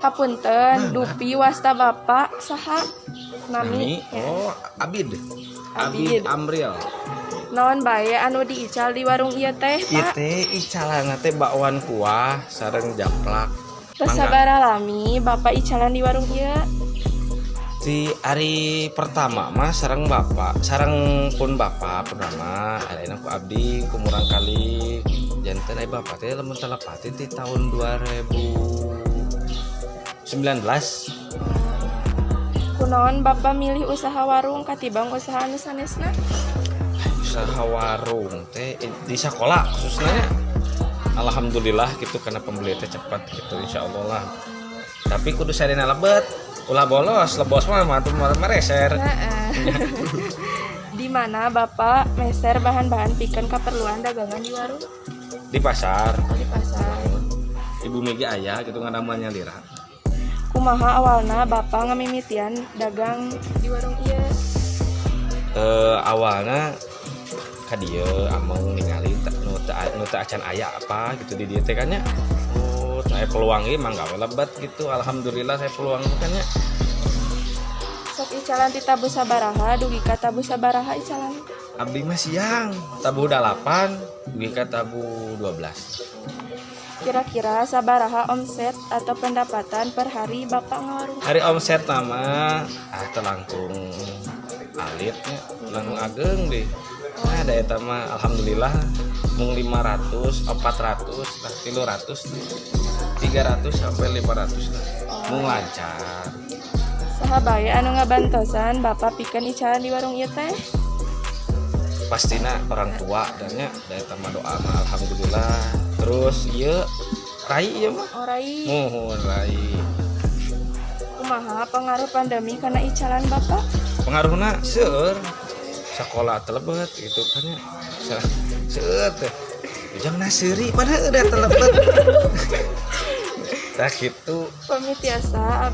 Hapunten, dupi wasta bapak saha nami. Oh, Abid. Abid. Amriel. Naon bae anu diical di warung ieu teh, Ieu Pak? teh icalana teh bakwan kuah sareng japlak. Sabaraha lami bapak icalan di warung ieu? Di hari pertama mah sareng bapak, sareng pun bapak pertama ayeuna ku abdi kumurang kali janten aya bapak teh lamun telepati di tahun 2019. Kunaon bapak milih usaha warung katimbang usaha anu sanesna? Usaha warung teh di sekolah khususnya alhamdulillah gitu karena pembeli teh cepat gitu insyaallah lah. Tapi kudu sadena lebet, ulah bolos, lebos mah mereser. Di mana bapak meser bahan-bahan pikeun keperluan dagangan di warung? Di pasar. Di pasar. Ibu Megi aya gitu namanya Lira. Kumaha awalna bapak ngamimitian dagang di warung ieu? Awalnya ka dieu ameng ningali nu teu acan aya apa gitu di dieu teh kan nya. Oh, saya peluang ieu mah gawe lebet gitu. Alhamdulillah saya peluang kan nya. Sok icalan ti tabu sabaraha dugi ka tabu sabaraha icalan? Abdi mah siang, tabu 8, dugi ka tabu 12. Kira-kira sabaraha omset atau pendapatan per hari bapak ngawarung? Hari omset nama telangkung alitnya langkung ageng deh. Nah da eta mah alhamdulillah mung 500, 400, 300 sampai 500 lah. Mung lancar. Saha bae anu ngabantosan bapak pikeun icalan di warung ieu teh? Pastina orang tua dan nya da eta mah doa mah alhamdulillah. Terus ieu rai ieu mah. Oh rai. Muhun rai. Kumaha pengaruh pandemi kana icalan bapak? Pengaruhna seueur sekolah telebet gitu kan ya. Seueur teh. Ujang naseuri padahal udah telebet. Tah kitu. Pamitiasa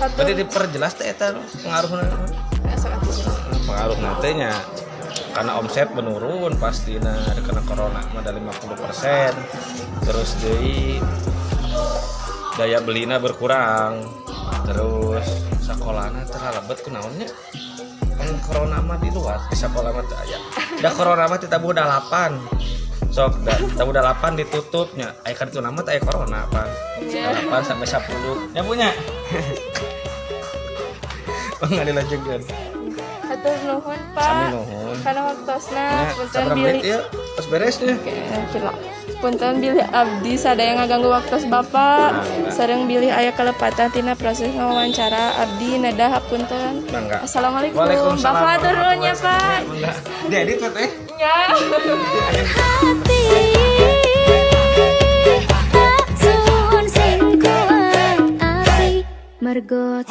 Tadi diperjelas teh eta pengaruhna. Pengaruhna teh nya karena omset menurun pastinya karena corona mah ada 50%. Terus deui daya belina berkurang. Terus sekolahna terhalebet kunaonnya? Kan corona mah di luar, di sekolah mah teu aya. Da corona mah ti tabuh 8. Sok da tabuh 8 ditutupnya. Aya kan itu nama teh aya corona pan. 8 sampai 10. Nya punya. Enggak dilanjutkeun. Hatur nuhun Pak. Sami nuhun. Kana waktosna punten Sabar bilih. menit ya, pas beresnya. Oke, kira. Punten bilih abdi sadaya ngaganggu waktos Bapak. Sareng bilih aya kalepatan tina proses ngawawancara abdi nedah hapunten. Mangga. Assalamualaikum. Waalaikumsalam. Bapak hatur nuhun ya Pak. Diedit teh. Ya. Hati tak suwun sing kuat api mergo